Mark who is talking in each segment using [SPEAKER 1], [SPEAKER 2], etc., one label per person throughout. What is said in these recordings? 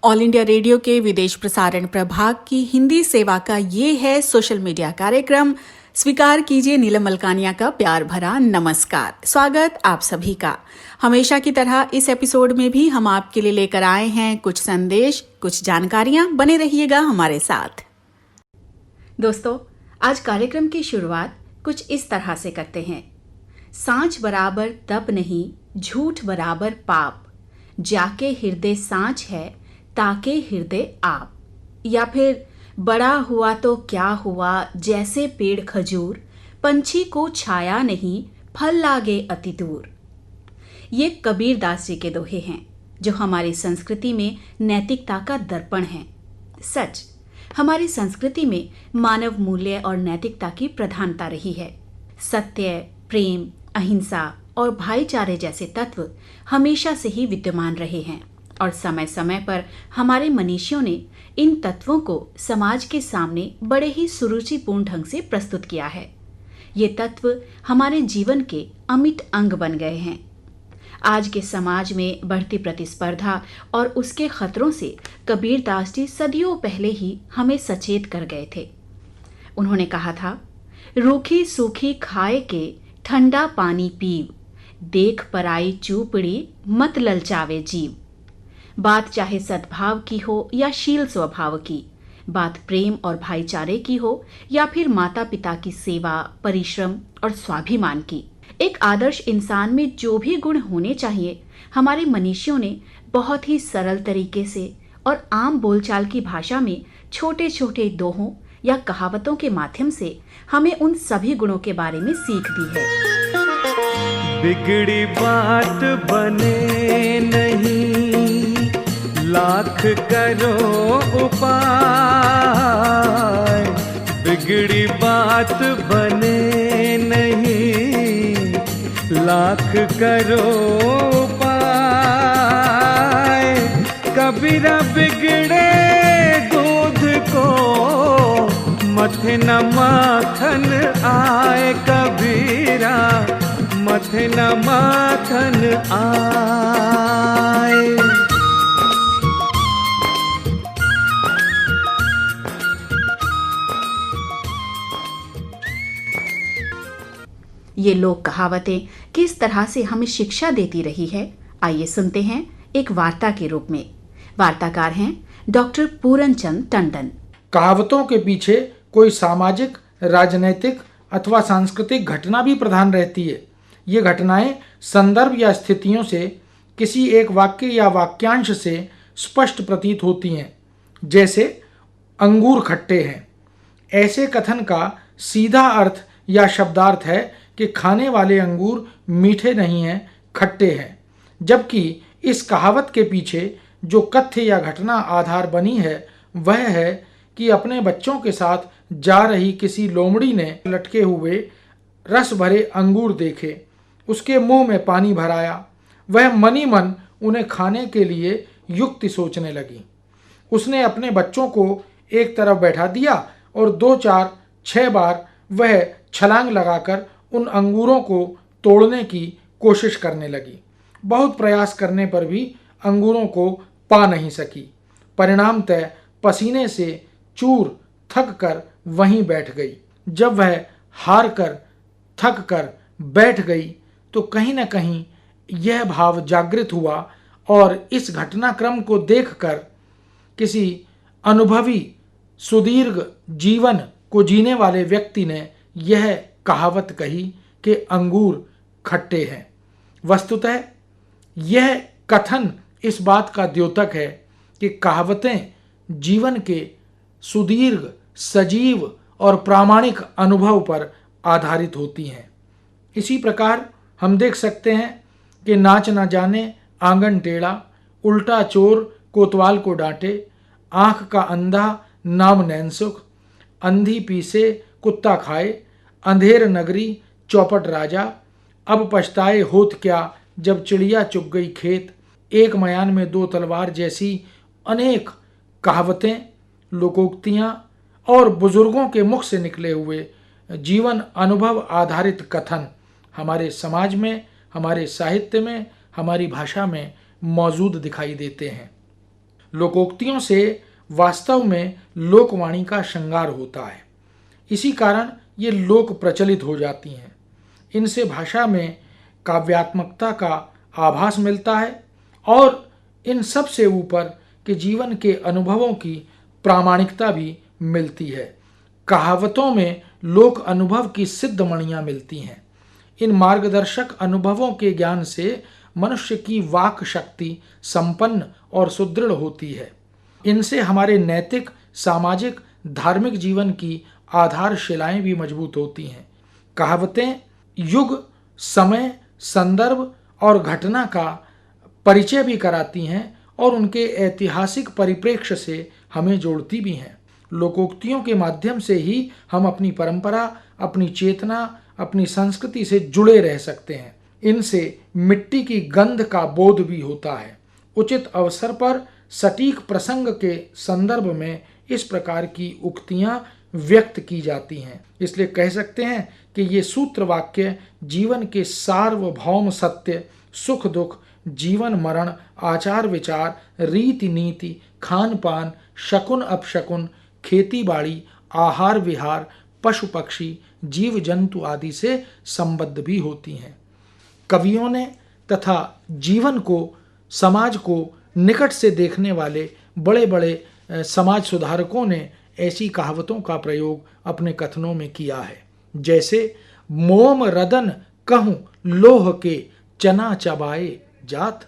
[SPEAKER 1] All India radio के विदेश प्रसारण प्रभाग की हिंदी सेवा का ये है सोशल मीडिया कार्यक्रम। स्वीकार कीजिए नीलम मलकानिया का प्यार भरा नमस्कार। स्वागत आप सभी का। हमेशा की तरह इस एपिसोड में भी हम आपके लिए लेकर आए हैं कुछ संदेश, कुछ जानकारियां। बने रहिएगा हमारे साथ। दोस्तों, आज कार्यक्रम की शुरुआत कुछ इस तरह से करते हैं। सांच बराबर तप नहीं, झूठ बराबर पाप, जाके हृदय सांच है ताके हृदय आप। या फिर बड़ा हुआ तो क्या हुआ, जैसे पेड़ खजूर, पंछी को छाया नहीं, फल लागे अति दूर। ये कबीर दास जी के दोहे हैं जो हमारी संस्कृति में नैतिकता का दर्पण हैं। सच, हमारी संस्कृति में मानव मूल्य और नैतिकता की प्रधानता रही है। सत्य, प्रेम, अहिंसा और भाईचारे जैसे तत्व हमेशा से ही विद्यमान रहे हैं और समय समय पर हमारे मनीषियों ने इन तत्वों को समाज के सामने बड़े ही सुरुचिपूर्ण ढंग से प्रस्तुत किया है। ये तत्व हमारे जीवन के अमिट अंग बन गए हैं। आज के समाज में बढ़ती प्रतिस्पर्धा और उसके खतरों से कबीर दास जी सदियों पहले ही हमें सचेत कर गए थे। उन्होंने कहा था, रूखी सूखी खाए के ठंडा पानी पीव, देख पराई चूपड़ी मत ललचावे जीव। बात चाहे सद्भाव की हो या शील स्वभाव की, बात प्रेम और भाईचारे की हो या फिर माता पिता की सेवा, परिश्रम और स्वाभिमान की। एक आदर्श इंसान में जो भी गुण होने चाहिए, हमारे मनीषियों ने बहुत ही सरल तरीके से और आम बोलचाल की भाषा में छोटे छोटे दोहों या कहावतों के माध्यम से हमें उन सभी गुणों के बारे में सीख दी है।
[SPEAKER 2] बिगड़ी बात बने नहीं, लाख करो उपाय। बिगड़ी बात बने नहीं, लाख करो उपाय। कबीरा बिगड़े दूध को मथे न माखन आए, कबीरा मथे न माखन आए।
[SPEAKER 1] ये लोक कहावतें किस तरह से हमें शिक्षा देती रही है, आइए सुनते हैं एक वार्ता के रूप में। वार्ताकार हैं डॉक्टर पूरनचंद टंडन।
[SPEAKER 3] कहावतों के पीछे कोई सामाजिक, राजनैतिक अथवा सांस्कृतिक घटना भी प्रधान रहती है। ये घटनाएं संदर्भ या स्थितियों से, किसी एक वाक्य या वाक्यांश से स्पष्ट प्रतीत होती हैं। जैसे अंगूर खट्टे हैं। ऐसे कथन का सीधा अर्थ या शब्दार्थ है कि खाने वाले अंगूर मीठे नहीं हैं, खट्टे हैं। जबकि इस कहावत के पीछे जो कथ्य या घटना आधार बनी है, वह है कि अपने बच्चों के साथ जा रही किसी लोमड़ी ने लटके हुए रस भरे अंगूर देखे, उसके मुंह में पानी भराया। वह मनी मन उन्हें खाने के लिए युक्ति सोचने लगी। उसने अपने बच्चों को एक तरफ बैठा दिया और 2, 4, 6 बार वह छलांग लगाकर उन अंगूरों को तोड़ने की कोशिश करने लगी। बहुत प्रयास करने पर भी अंगूरों को पा नहीं सकी। परिणामतः पसीने से चूर थक कर वहीं बैठ गई। जब वह हार कर थक कर बैठ गई तो कहीं न कहीं यह भाव जागृत हुआ और इस घटनाक्रम को देखकर किसी अनुभवी, सुदीर्घ जीवन को जीने वाले व्यक्ति ने यह कहावत कही कि अंगूर खट्टे हैं। वस्तुतः यह कथन इस बात का द्योतक है कि कहावतें जीवन के सुदीर्घ, सजीव और प्रामाणिक अनुभव पर आधारित होती हैं। इसी प्रकार हम देख सकते हैं कि नाच ना जाने आंगन टेढ़ा, उल्टा चोर कोतवाल को डांटे, आँख का अंधा नाम नैन सुख, अंधी पीसे कुत्ता खाए, अंधेर नगरी चौपट राजा, अब पछताए होत क्या जब चिड़िया चुग गई खेत, एक मयान में 2 तलवार जैसी अनेक कहावतें, लोकोक्तियाँ और बुजुर्गों के मुख से निकले हुए जीवन अनुभव आधारित कथन हमारे समाज में, हमारे साहित्य में, हमारी भाषा में मौजूद दिखाई देते हैं। लोकोक्तियों से वास्तव में लोकवाणी का श्रृंगार होता है। इसी कारण ये लोक प्रचलित हो जाती हैं। इनसे भाषा में काव्यात्मकता का आभास मिलता है और इन सब से ऊपर के जीवन के अनुभवों की प्रामाणिकता भी मिलती है। कहावतों में लोक अनुभव की सिद्ध मणियाँ मिलती हैं। इन मार्गदर्शक अनुभवों के ज्ञान से मनुष्य की वाक शक्ति संपन्न और सुदृढ़ होती है। इनसे हमारे नैतिक, सामाजिक, धार्मिक जीवन की आधारशिलाएं भी मजबूत होती हैं। कहावतें युग, समय, संदर्भ और घटना का परिचय भी कराती हैं और उनके ऐतिहासिक परिप्रेक्ष्य से हमें जोड़ती भी हैं। लोकोक्तियों के माध्यम से ही हम अपनी परंपरा, अपनी चेतना, अपनी संस्कृति से जुड़े रह सकते हैं। इनसे मिट्टी की गंध का बोध भी होता है। उचित अवसर पर सटीक प्रसंग के संदर्भ में इस प्रकार की उक्तियां व्यक्त की जाती हैं। इसलिए कह सकते हैं कि ये सूत्र वाक्य जीवन के सार्वभौम सत्य, सुख दुख, जीवन मरण, आचार विचार, रीति नीति, खान पान, शकुन अपशकुन, खेती बाड़ी, आहार विहार, पशु पक्षी, जीव जंतु आदि से संबद्ध भी होती हैं। कवियों ने तथा जीवन को, समाज को निकट से देखने वाले बड़े बड़े समाज सुधारकों ने ऐसी कहावतों का प्रयोग अपने कथनों में किया है। जैसे मोम रदन कहूँ लोह के चना चबाए जात।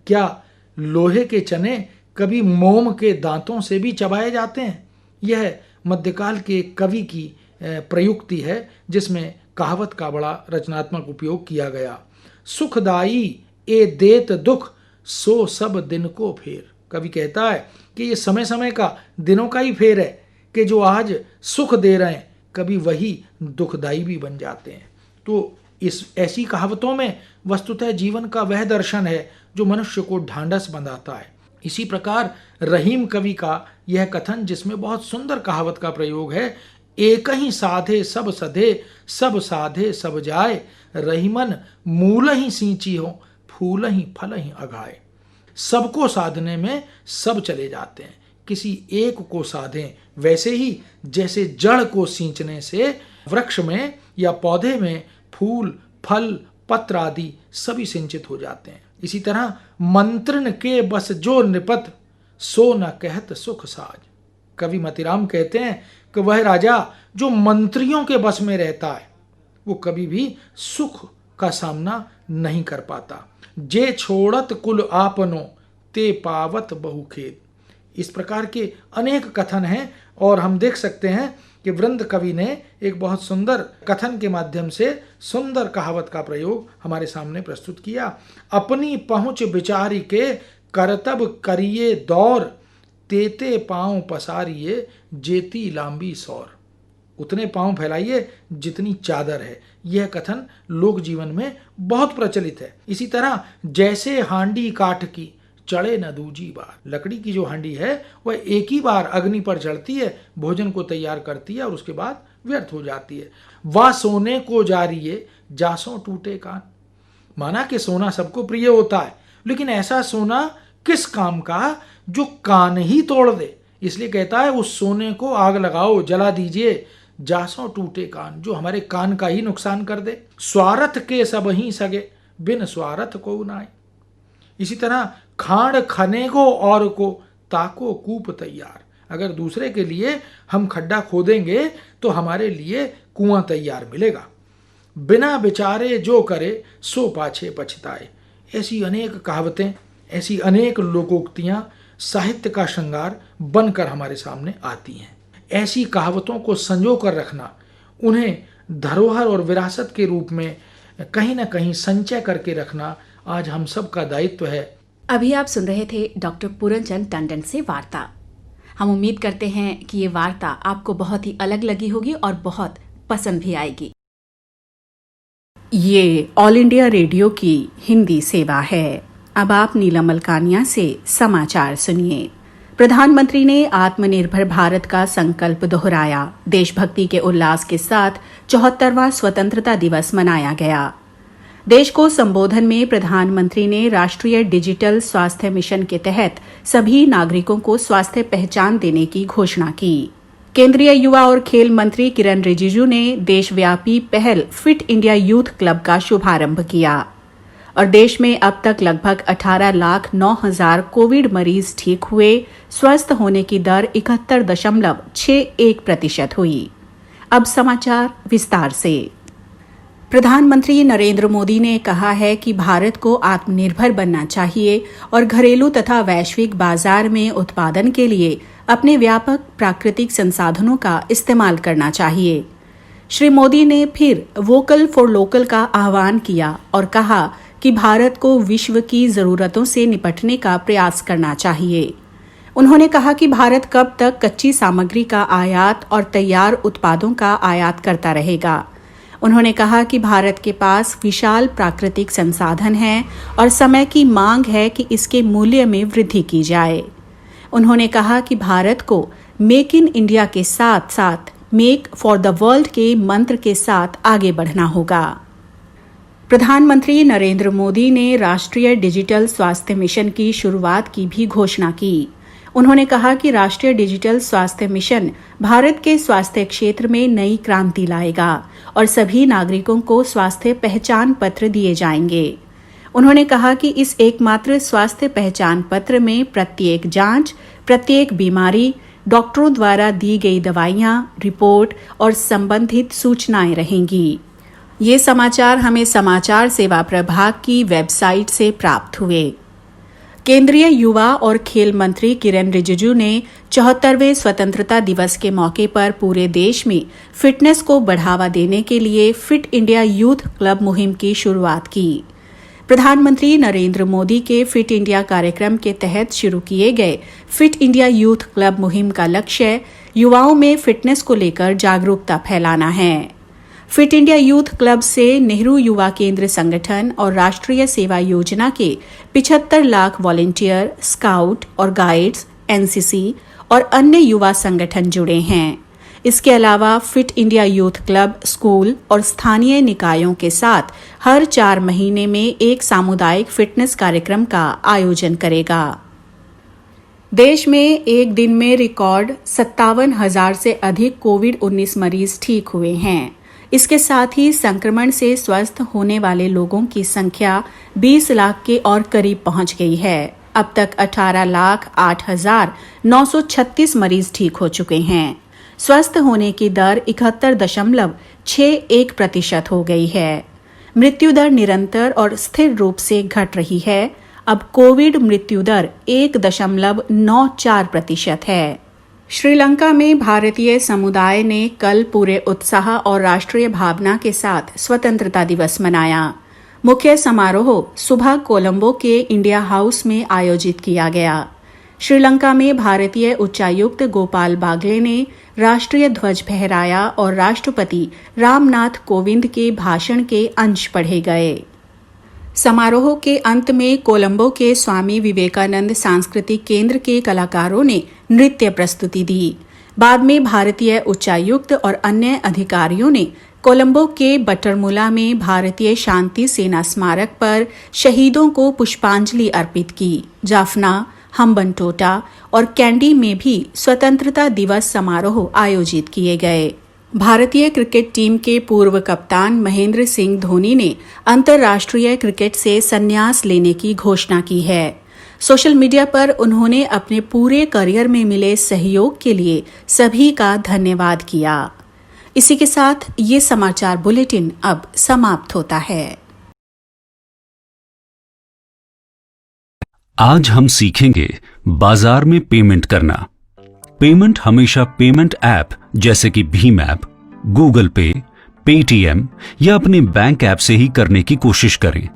[SPEAKER 3] क्या लोहे के चने कभी मोम के दांतों से भी चबाए जाते हैं? यह मध्यकाल के एक कवि की प्रयुक्ति है जिसमें कहावत का बड़ा रचनात्मक उपयोग किया गया। सुखदाई ए देत दुख सो सब दिन को फेर। कवि कहता है कि ये समय समय का, दिनों का ही फेर है कि जो आज सुख दे रहे हैं कभी वही दुखदाई भी बन जाते हैं। तो इस ऐसी कहावतों में वस्तुतः जीवन का वह दर्शन है जो मनुष्य को ढांढस बंधाता है। इसी प्रकार रहीम कवि का यह कथन, जिसमें बहुत सुंदर कहावत का प्रयोग है, एक ही साधे सब सधे, सब साधे सब जाए, रहीमन मूल ही सींची हो, फूल ही फल ही अघाए। सबको साधने में सब चले जाते हैं, किसी एक को साधें वैसे ही जैसे जड़ को सींचने से वृक्ष में या पौधे में फूल, फल, पत्र आदि सभी सिंचित हो जाते हैं। इसी तरह मंत्रण के बस जो निपत सो न कहत सुख साज। कवि मतिराम कहते हैं कि वह राजा जो मंत्रियों के बस में रहता है वो कभी भी सुख का सामना नहीं कर पाता। जे छोड़त कुल आपनो ते पावत बहु खेद। इस प्रकार के अनेक कथन हैं और हम देख सकते हैं कि वृंद कवि ने एक बहुत सुंदर कथन के माध्यम से सुंदर कहावत का प्रयोग हमारे सामने प्रस्तुत किया। अपनी पहुंच विचारी के करतब करिए दौर, तेते पांव पसारिए जेती लांबी सौर। उतने पांव फैलाइए जितनी चादर है। यह कथन लोक जीवन में बहुत प्रचलित है। इसी तरह जैसे हांडी काठ की चढ़े न दूजी बार। लकड़ी की जो हांडी है वह एक ही बार अग्नि पर चढ़ती है, भोजन को तैयार करती है और उसके बाद व्यर्थ हो जाती है। वह सोने को जारिए जासों टूटे कान। माना कि सोना सबको प्रिय होता है, लेकिन ऐसा सोना किस काम का जो कान ही तोड़ दे। इसलिए कहता है उस सोने को आग लगाओ, जला दीजिए, जासों टूटे कान, जो हमारे कान का ही नुकसान कर दे। स्वार्थ के सब ही सगे, बिन स्वार्थ को नाय। इसी तरह खाड़ खने को और को ताको कूप तैयार। अगर दूसरे के लिए हम खड्डा खोदेंगे तो हमारे लिए कुआं तैयार मिलेगा। बिना विचारे जो करे सो पाछे पछताए। ऐसी अनेक कहावतें, ऐसी अनेक लोकोक्तियां साहित्य का श्रृंगार बनकर हमारे सामने आती हैं। ऐसी कहावतों को संजो कर रखना, उन्हें धरोहर और विरासत के रूप में कहीं ना कहीं संचय करके रखना आज हम सब का दायित्व है।
[SPEAKER 1] अभी आप सुन रहे थे डॉक्टर पूरनचंद टंडन से वार्ता। हम उम्मीद करते हैं कि ये वार्ता आपको बहुत ही अलग लगी होगी और बहुत पसंद भी आएगी। ये ऑल इंडिया रेडियो की हिंदी सेवा है। अब आप नीलम मलकानिया से समाचार सुनिए। प्रधानमंत्री ने आत्मनिर्भर भारत का संकल्प दोहराया। देशभक्ति के उल्लास के साथ 74वां स्वतंत्रता दिवस मनाया गया। देश को संबोधन में प्रधानमंत्री ने राष्ट्रीय डिजिटल स्वास्थ्य मिशन के तहत सभी नागरिकों को स्वास्थ्य पहचान देने की घोषणा की। केंद्रीय युवा और खेल मंत्री किरण रिजिजू ने देशव्यापी पहल फिट इंडिया यूथ क्लब का शुभारंभ किया और देश में अब तक लगभग 18,09,000 कोविड मरीज ठीक हुए। स्वस्थ होने की दर 71.61% हुई। अब समाचार विस्तार से। प्रधानमंत्री नरेंद्र मोदी ने कहा है कि भारत को आत्मनिर्भर बनना चाहिए और घरेलू तथा वैश्विक बाजार में उत्पादन के लिए अपने व्यापक प्राकृतिक संसाधनों का इस्तेमाल करना चाहिए। श्री मोदी ने फिर वोकल फॉर लोकल का आह्वान किया और कहा कि भारत को विश्व की जरूरतों से निपटने का प्रयास करना चाहिए। उन्होंने कहा कि भारत कब तक कच्ची सामग्री का आयात और तैयार उत्पादों का आयात करता रहेगा। उन्होंने कहा कि भारत के पास विशाल प्राकृतिक संसाधन हैं और समय की मांग है कि इसके मूल्य में वृद्धि की जाए। उन्होंने कहा कि भारत को मेक इन इंडिया के साथ साथ मेक फॉर द वर्ल्ड के मंत्र के साथ आगे बढ़ना होगा। प्रधानमंत्री नरेंद्र मोदी ने राष्ट्रीय डिजिटल स्वास्थ्य मिशन की शुरुआत की भी घोषणा की। उन्होंने कहा कि राष्ट्रीय डिजिटल स्वास्थ्य मिशन भारत के स्वास्थ्य क्षेत्र में नई क्रांति लाएगा और सभी नागरिकों को स्वास्थ्य पहचान पत्र दिए जाएंगे। उन्होंने कहा कि इस एकमात्र स्वास्थ्य पहचान पत्र में प्रत्येक जांच, प्रत्येक बीमारी, डॉक्टरों द्वारा दी गई दवाइयां, रिपोर्ट और संबंधित सूचनाएं रहेंगी। ये समाचार हमें समाचार सेवा प्रभाग की वेबसाइट से प्राप्त हुए। केंद्रीय युवा और खेल मंत्री किरण रिजिजू ने 74वें स्वतंत्रता दिवस के मौके पर पूरे देश में फिटनेस को बढ़ावा देने के लिए फिट इंडिया यूथ क्लब मुहिम की शुरुआत की। प्रधानमंत्री नरेंद्र मोदी के फिट इंडिया कार्यक्रम के तहत शुरू किए गए फिट इंडिया यूथ क्लब मुहिम का लक्ष्य युवाओं में फिटनेस को लेकर जागरूकता फैलाना है। फिट इंडिया यूथ क्लब से नेहरू युवा केंद्र संगठन और राष्ट्रीय सेवा योजना के 75 लाख वॉलंटियर, स्काउट और गाइड्स, एनसीसी और अन्य युवा संगठन जुड़े हैं। इसके अलावा fit India youth club school और स्थानीय निकायों के साथ हर 4 महीने में एक सामुदायिक फिटनेस कार्यक्रम का आयोजन करेगा। देश में एक दिन में रिकॉर्ड 57,000 से अधिक कोविड-19 मरीज ठीक हुए हैं। इसके साथ ही संक्रमण से स्वस्थ होने वाले लोगों की संख्या 20 लाख के और करीब पहुंच गई है। अब तक 18,08,936 मरीज ठीक हो चुके हैं। स्वस्थ होने की दर 71.61% हो गई है। मृत्यु दर निरंतर और स्थिर रूप से घट रही है। अब कोविड मृत्यु दर 1.94% है। श्रीलंका में भारतीय समुदाय ने कल पूरे उत्साह और राष्ट्रीय भावना के साथ स्वतंत्रता दिवस मनाया। मुख्य समारोह सुबह कोलंबो के इंडिया हाउस में आयोजित किया गया। श्रीलंका में भारतीय उच्चायुक्त गोपाल बागले ने राष्ट्रीय ध्वज फहराया और राष्ट्रपति रामनाथ कोविंद के भाषण के अंश पढ़े गए। समारोह के अंत में कोलंबो के स्वामी विवेकानंद सांस्कृतिक केंद्र के कलाकारों ने नृत्य प्रस्तुति दी। बाद में भारतीय उच्चायुक्त और अन्य अधिकारियों ने कोलंबो के बटरमुला में भारतीय शांति सेना स्मारक पर शहीदों को पुष्पांजलि अर्पित की। जाफना, हम्बनटोटा और कैंडी में भी स्वतंत्रता दिवस समारोह आयोजित किए गए। भारतीय क्रिकेट टीम के पूर्व कप्तान महेंद्र सिंह धोनी ने अंतर्राष्ट्रीय क्रिकेट से संन्यास लेने की घोषणा की है। सोशल मीडिया पर उन्होंने अपने पूरे करियर में मिले सहयोग के लिए सभी का धन्यवाद किया। इसी के साथ ये समाचार बुलेटिन अब समाप्त होता है।
[SPEAKER 4] आज हम सीखेंगे बाजार में पेमेंट करना। पेमेंट हमेशा पेमेंट ऐप जैसे कि भीम ऐप, गूगल पे, पेटीएम या अपने बैंक ऐप से ही करने की कोशिश करें।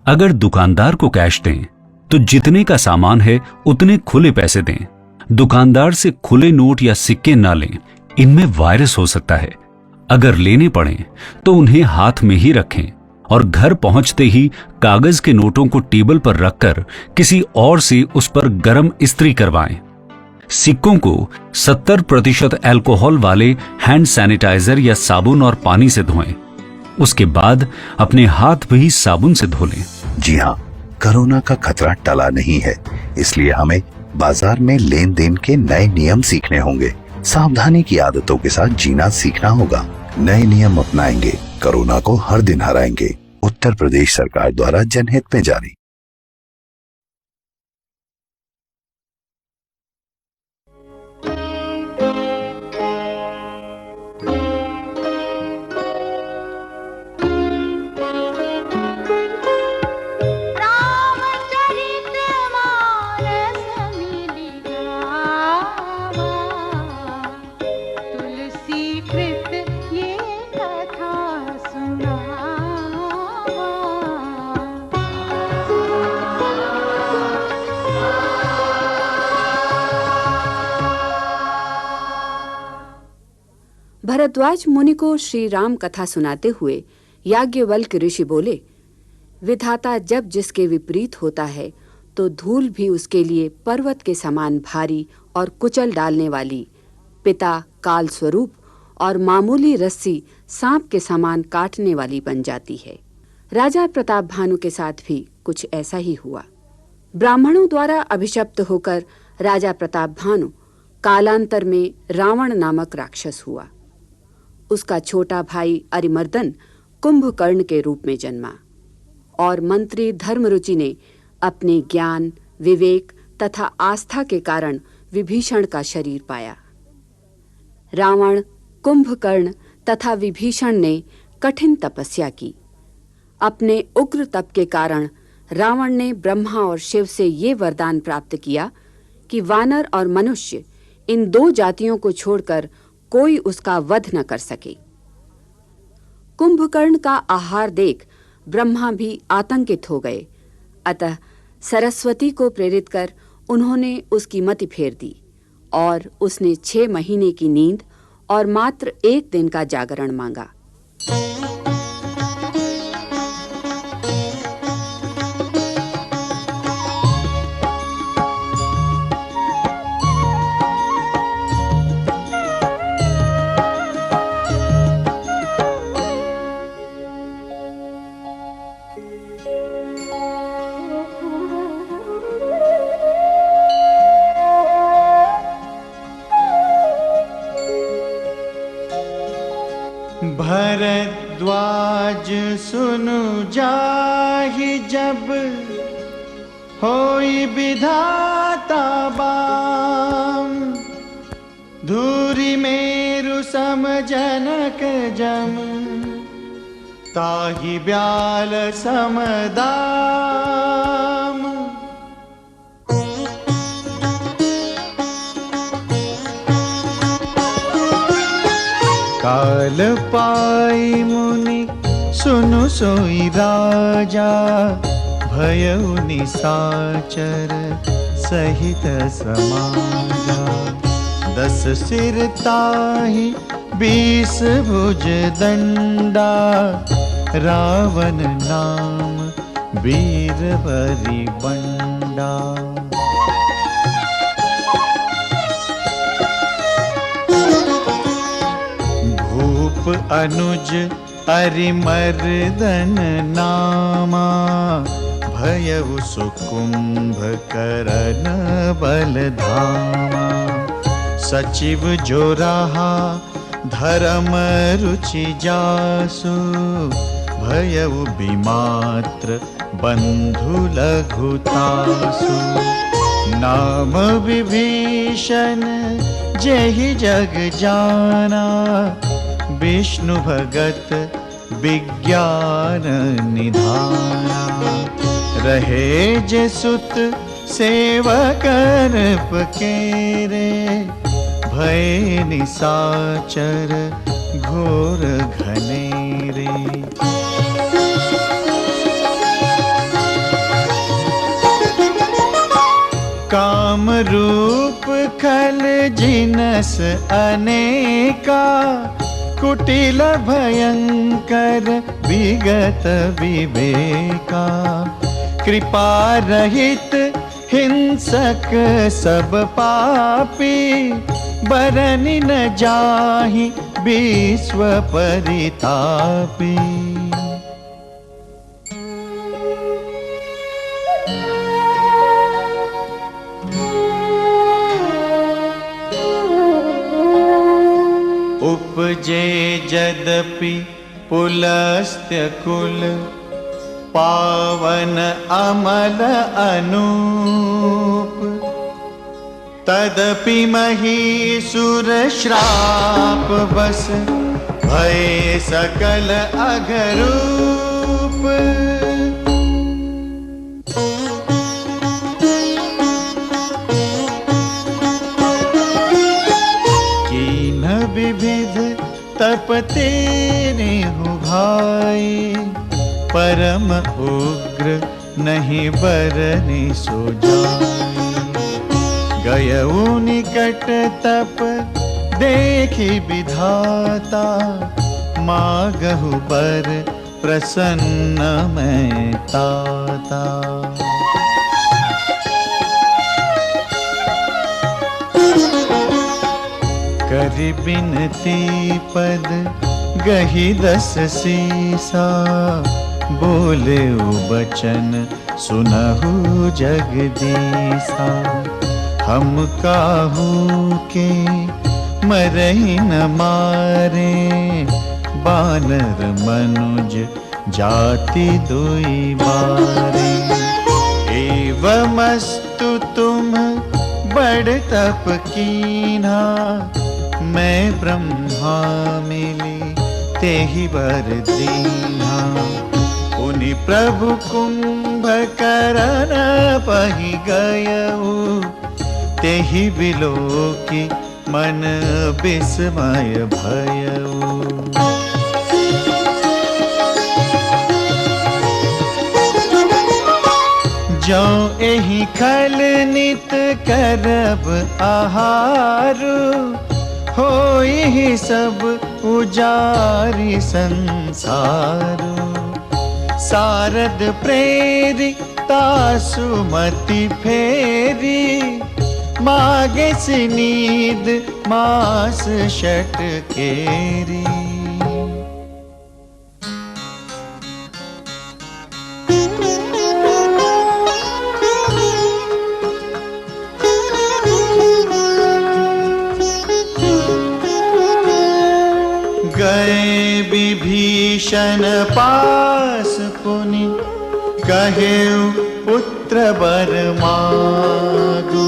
[SPEAKER 4] अगर दुकानदार को कैश दें तो जितने का सामान है उतने खुले पैसे दें। दुकानदार से खुले नोट या सिक्के ना लें, इनमें वायरस हो सकता है। अगर लेने पड़े तो उन्हें हाथ में ही रखें और घर पहुंचते ही कागज के नोटों को टेबल पर रखकर किसी और से उस पर गर्म इस्त्री करवाएं। सिक्कों को 70% अल्कोहल वाले हैंड सैनिटाइजर या साबुन और पानी से धोएं। उसके बाद अपने हाथ भी साबुन से धो लें।
[SPEAKER 5] जी हाँ, कोरोना का खतरा टला नहीं है, इसलिए हमें बाजार में लेन देन के नए नियम सीखने होंगे। सावधानी की आदतों के साथ जीना सीखना होगा। नए नियम अपनाएंगे, कोरोना को हर दिन हराएंगे। उत्तर प्रदेश सरकार द्वारा जनहित में जारी।
[SPEAKER 6] भरद्वाज मुनि को श्री राम कथा सुनाते हुए याज्ञवल्क्य ऋषि बोले, विधाता जब जिसके विपरीत होता है तो धूल भी उसके लिए पर्वत के समान भारी और कुचल डालने वाली, पिता काल स्वरूप और मामूली रस्सी सांप के समान काटने वाली बन जाती है। राजा प्रताप भानु के साथ भी कुछ ऐसा ही हुआ। ब्राह्मणों द्वारा अभिशप्त होकर राजा प्रताप भानु कालांतर में रावण नामक राक्षस हुआ। उसका छोटा भाई अरिमर्दन कुंभकर्ण के रूप में जन्मा और मंत्री धर्मरुचि ने अपने ज्ञान, विवेक तथा आस्था के कारण विभीषण का शरीर पाया। रावण, कुंभकर्ण तथा विभीषण ने कठिन तपस्या की। अपने उग्र तप के कारण रावण ने ब्रह्मा और शिव से ये वरदान प्राप्त किया कि वानर और मनुष्य इन दो जातियों को छोड़कर कोई उसका वध न कर सके। कुंभकर्ण का आहार देख ब्रह्मा भी आतंकित हो गए, अतः सरस्वती को प्रेरित कर उन्होंने उसकी मति फेर दी और उसने 6 महीने की नींद और मात्र 1 दिन का जागरण मांगा।
[SPEAKER 2] भरद्वाज सुनु जाहि जब होई विधाता बाम, धूरि मेरु सम जनक जम, ताहि ब्याल समदाम। काल पाई मुनि सुनु सोई राजा, भयउ निसाचर सहित समाजा। 10 सिर ताहि 20 भुज दंडा, रावण नाम वीरवरि बंडा। अनुज अरिमर्दन नामा, भयउ सुकुंभकर्ण बलधामा। सचिव जो रहा धर्म रुचि जासु, भयउ विमात्र बंधु लघुतासु। नाम विभीषण जेहि जग जाना, विष्णु भगत विज्ञान निधाना। रहे जे सुत सेवकन पकेरे, भय निसाचर घोर घनेरे। काम रूप खल जिनस अनेका, कुटिल भयंकर विगत विवेका। कृपा रहित हिंसक सब पापी, बरनि न जाहि विश्व परितापी। उपजे यद्यपि पुलस्त्यकुल पावन अमल अनूप तदपि महीसुर श्राप बस भय सकल अघरूप कीन विविध तप तेरे हूँ भाई परम उग्र नहीं बरने सो जाए गयऊ निकट तप देखी विधाता मागहु बर प्रसन्न मैं ताता करि बिनती पद गही 10 सीसा बोले बचन सुनहु जगदीसा हम काहू के मरहि न मारे बानर मनुज जाति दुई बारे एवमस्तु तुम बड़ तप कीन्हा मैं ब्रह्मा मिली तेहि वर दीन्हा उनि प्रभु कुंभकर्ण पहि गयऊ तेहि बिलोकी मन विस्मय भयऊ जो एहि खल नित करब आहारु होई सब उजारी संसारु सारद प्रेरी तासुमति फेरी मागे सिनीद मास शट केरी गए विभीषण पास पुनि कहेउ पुत्र वर मागु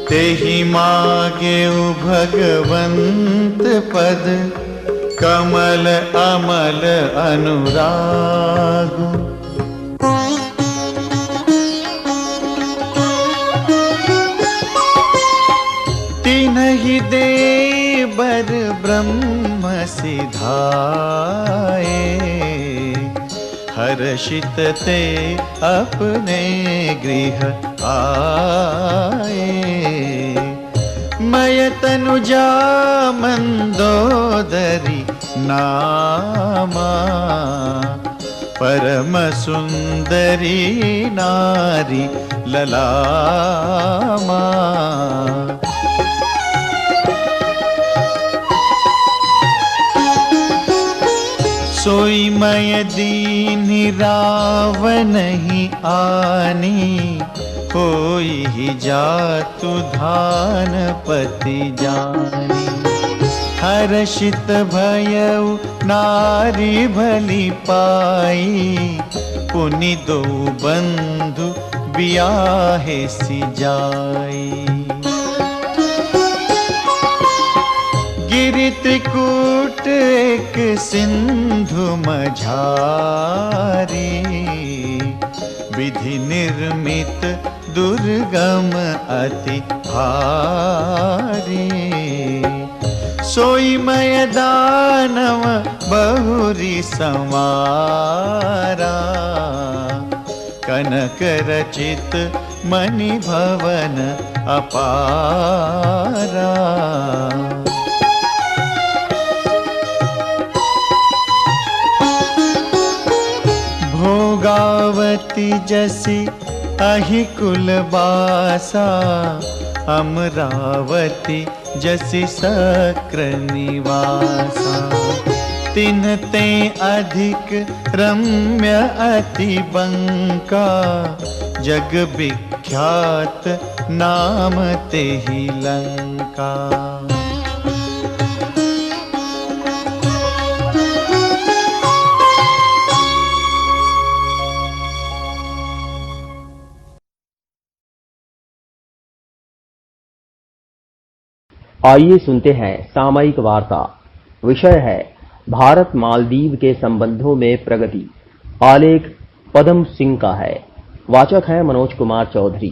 [SPEAKER 2] तेहि मागेउ भगवंत पद कमल अमल अनुरागु तिन्हि दे बर ब्रह्म सिधाए हर्षित ते अपने गृह आए मय तनुजा मंदोदरी नामा परम सुंदरी नारी ललामा सोई मय दीन रावण ही आनी होई ही जातु धान पति जानी हर्षित भयउ नारी भली पाई पुनि दो बंधु बियाहे सी जाई गिरि त्रिकूट एक सिंधु मझारी विधि निर्मित दुर्गम अति भारी सोई मय दानव बहुरी संवारा कनक रचित मणि भवन अपारा भोगावती जसी अहि कुलबासा अमरावती जसी सक्र निवासा तिन्हते अधिक रम्य अति बंका जग विख्यात नाम तेहि लंका
[SPEAKER 7] आइए सुनते हैं सामयिक वार्ता। विषय है भारत मालदीव के संबंधों में प्रगति। आलेख पद्म सिंह का है। वाचक है मनोज कुमार चौधरी।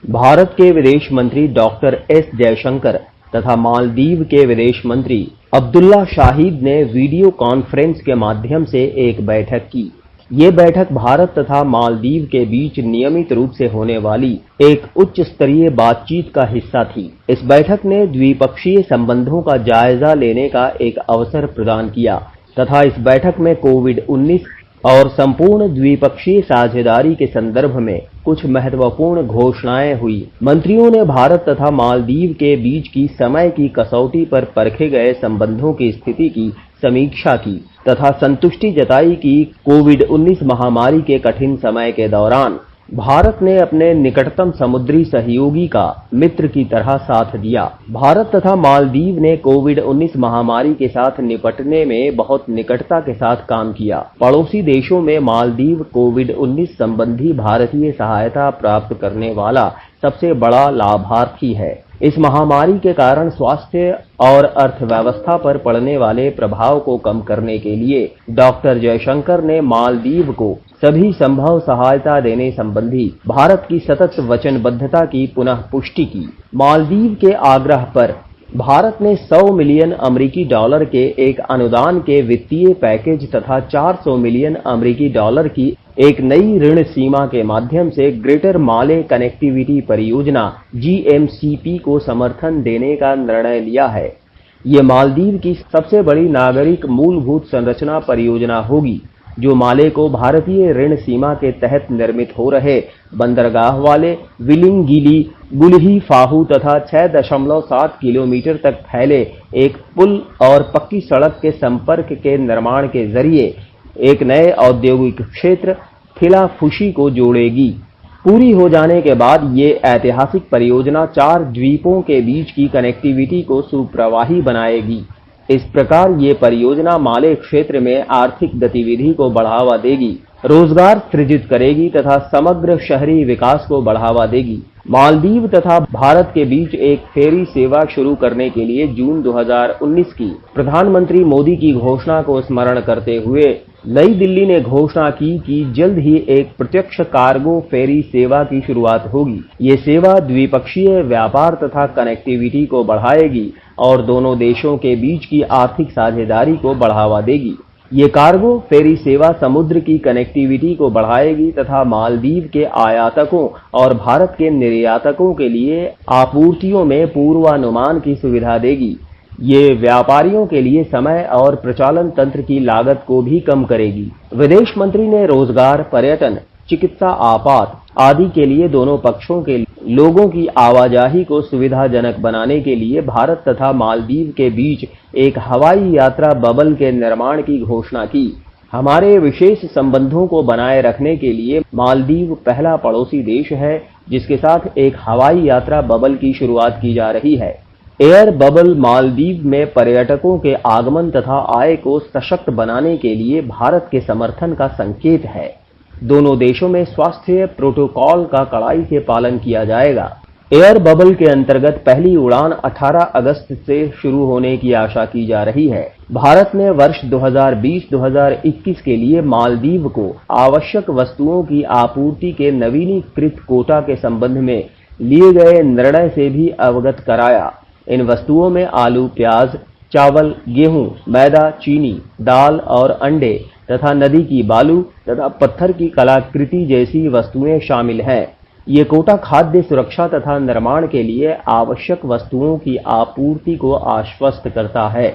[SPEAKER 7] भारत के विदेश मंत्री डॉक्टर एस जयशंकर तथा मालदीव के विदेश मंत्री अब्दुल्ला शाहिद ने वीडियो कॉन्फ्रेंस के माध्यम से एक बैठक की। ये बैठक भारत तथा मालदीव के बीच नियमित रूप से होने वाली एक उच्च स्तरीय बातचीत का हिस्सा थी। इस बैठक ने द्विपक्षीय संबंधों का जायजा लेने का एक अवसर प्रदान किया तथा इस बैठक में कोविड-19 और संपूर्ण द्विपक्षीय साझेदारी के संदर्भ में कुछ महत्वपूर्ण घोषणाएं हुई। मंत्रियों ने भारत तथा मालदीव के बीच की समय की कसौटी पर परखे गए संबंधों की स्थिति की समीक्षा की तथा संतुष्टि जताई कि कोविड-19 महामारी के कठिन समय के दौरान भारत ने अपने निकटतम समुद्री सहयोगी का मित्र की तरह साथ दिया। भारत तथा मालदीव ने कोविड-19 महामारी के साथ निपटने में बहुत निकटता के साथ काम किया। पड़ोसी देशों में मालदीव कोविड-19 संबंधी भारतीय सहायता प्राप्त करने वाला सबसे बड़ा लाभार्थी है। इस महामारी के कारण स्वास्थ्य और अर्थव्यवस्था पर पड़ने वाले प्रभाव को कम करने के लिए डॉक्टर जयशंकर ने मालदीव को सभी संभव सहायता देने संबंधी भारत की सतत वचनबद्धता की पुनः पुष्टि की। मालदीव के आग्रह पर भारत ने 100 मिलियन अमेरिकी डॉलर के एक अनुदान के वित्तीय पैकेज तथा 400 मिलियन अमेरिकी डॉलर की एक नई ऋण सीमा के माध्यम से ग्रेटर माले कनेक्टिविटी परियोजना GMCP को समर्थन देने का निर्णय लिया है। ये मालदीव की सबसे बड़ी नागरिक मूलभूत संरचना परियोजना होगी जो माले को भारतीय ऋण सीमा के तहत निर्मित हो रहे बंदरगाह वाले विलिंगिली, गुलही फाहू तथा 6.7 किलोमीटर तक फैले एक पुल और पक्की सड़क के संपर्क के निर्माण के जरिए एक नए औद्योगिक क्षेत्र थिलाफुशी को जोड़ेगी। पूरी हो जाने के बाद ये ऐतिहासिक परियोजना 4 द्वीपों के बीच की कनेक्टिविटी को सुप्रवाही बनाएगी। इस प्रकार ये परियोजना माले क्षेत्र में आर्थिक गतिविधि को बढ़ावा देगी, रोजगार सृजित करेगी तथा समग्र शहरी विकास को बढ़ावा देगी। मालदीव तथा भारत के बीच एक फेरी सेवा शुरू करने के लिए जून 2019 की प्रधानमंत्री मोदी की घोषणा को स्मरण करते हुए नई दिल्ली ने घोषणा की कि जल्द ही एक प्रत्यक्ष कार्गो फेरी सेवा की शुरुआत होगी। ये सेवा द्विपक्षीय व्यापार तथा कनेक्टिविटी को बढ़ाएगी और दोनों देशों के बीच की आर्थिक साझेदारी को बढ़ावा देगी। ये कार्गो फेरी सेवा समुद्र की कनेक्टिविटी को बढ़ाएगी तथा मालदीव के आयातकों और भारत के निर्यातकों के लिए आपूर्तियों में पूर्वानुमान की सुविधा देगी। ये व्यापारियों के लिए समय और प्रचालन तंत्र की लागत को भी कम करेगी। विदेश मंत्री ने रोजगार, पर्यटन, चिकित्सा आपात आदि के लिए दोनों पक्षों के लोगों की आवाजाही को सुविधाजनक बनाने के लिए भारत तथा मालदीव के बीच एक हवाई यात्रा बबल के निर्माण की घोषणा की। हमारे विशेष संबंधों को बनाए रखने के लिए मालदीव पहला पड़ोसी देश है जिसके साथ एक हवाई यात्रा बबल की शुरुआत की जा रही है। एयर बबल मालदीव में पर्यटकों के आगमन तथा आय को सशक्त बनाने के लिए भारत के समर्थन का संकेत है। दोनों देशों में स्वास्थ्य प्रोटोकॉल का कड़ाई से पालन किया जाएगा। एयर बबल के अंतर्गत पहली उड़ान 18 अगस्त से शुरू होने की आशा की जा रही है। भारत ने वर्ष 2020-2021 के लिए मालदीव को आवश्यक वस्तुओं की आपूर्ति के नवीनीकृत कोटा के संबंध में लिए गए निर्णय से भी अवगत कराया। इन वस्तुओं में आलू, प्याज, चावल, गेहूं, मैदा, चीनी, दाल और अंडे तथा नदी की बालू तथा पत्थर की कलाकृति जैसी वस्तुएं शामिल हैं। ये कोटा खाद्य सुरक्षा तथा निर्माण के लिए आवश्यक वस्तुओं की आपूर्ति को आश्वस्त करता है।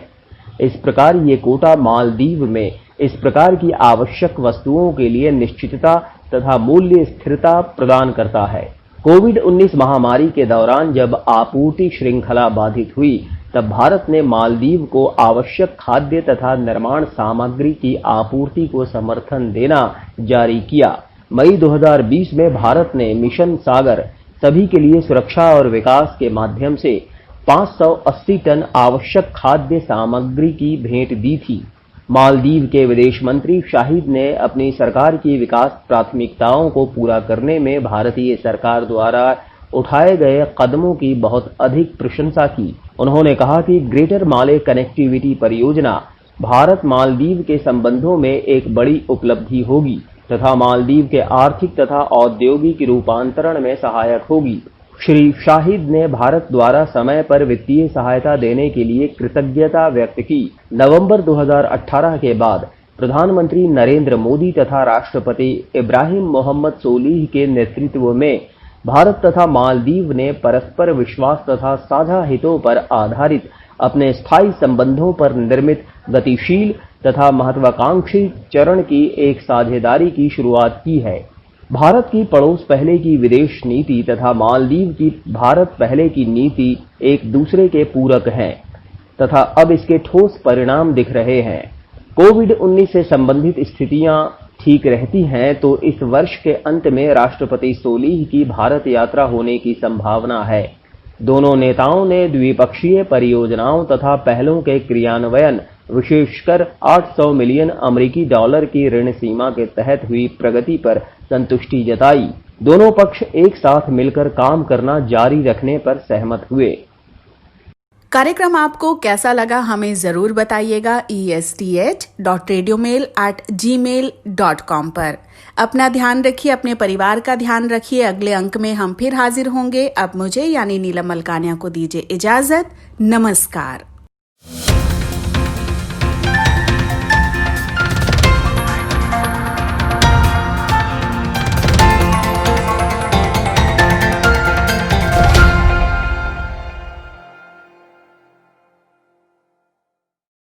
[SPEAKER 7] इस प्रकार ये कोटा मालदीव में इस प्रकार की आवश्यक वस्तुओं के लिए निश्चितता तथा मूल्य स्थिरता प्रदान करता है। कोविड-19 महामारी के दौरान जब आपूर्ति श्रृंखला बाधित हुई तब भारत ने मालदीव को आवश्यक खाद्य तथा निर्माण सामग्री की आपूर्ति को समर्थन देना जारी किया। मई 2020 में भारत ने मिशन सागर सभी के लिए सुरक्षा और विकास के माध्यम से 580 टन आवश्यक खाद्य सामग्री की भेंट दी थी। मालदीव के विदेश मंत्री शाहिद ने अपनी सरकार की विकास प्राथमिकताओं को पूरा करने में भारतीय सरकार द्वारा उठाए गए कदमों की बहुत अधिक प्रशंसा की। उन्होंने कहा कि ग्रेटर माले कनेक्टिविटी परियोजना भारत मालदीव के संबंधों में एक बड़ी उपलब्धि होगी तथा मालदीव के आर्थिक तथा औद्योगिक रूपांतरण में सहायक होगी। श्री शाहिद ने भारत द्वारा समय पर वित्तीय सहायता देने के लिए कृतज्ञता व्यक्त की। नवंबर 2018 के बाद प्रधानमंत्री नरेंद्र मोदी तथा राष्ट्रपति इब्राहिम मोहम्मद सोलिह के नेतृत्व में भारत तथा मालदीव ने परस्पर विश्वास तथा साझा हितों पर आधारित अपने स्थायी संबंधों पर निर्मित गतिशील तथा महत्वाकांक्षी चरण की एक साझेदारी की शुरुआत की है। भारत की पड़ोस पहले की विदेश नीति तथा मालदीव की भारत पहले की नीति एक दूसरे के पूरक हैं तथा अब इसके ठोस परिणाम दिख रहे हैं। कोविड-19 से संबंधित स्थितियां ठीक रहती हैं तो इस वर्ष के अंत में राष्ट्रपति सोलिह की भारत यात्रा होने की संभावना है। दोनों नेताओं ने द्विपक्षीय परियोजनाओं तथा पहलों के क्रियान्वयन, विशेषकर 800 मिलियन अमेरिकी डॉलर की ऋण सीमा के तहत हुई प्रगति पर संतुष्टि जताई। दोनों पक्ष एक साथ मिलकर काम करना जारी रखने पर सहमत हुए।
[SPEAKER 1] कार्यक्रम आपको कैसा लगा हमें जरूर बताइएगा esth.radiomail@gmail.com पर। अपना ध्यान रखिए, अपने परिवार का ध्यान रखिए। अगले अंक में हम फिर हाजिर होंगे। अब मुझे यानी नीलम मलकानिया को दीजिए इजाजत। नमस्कार।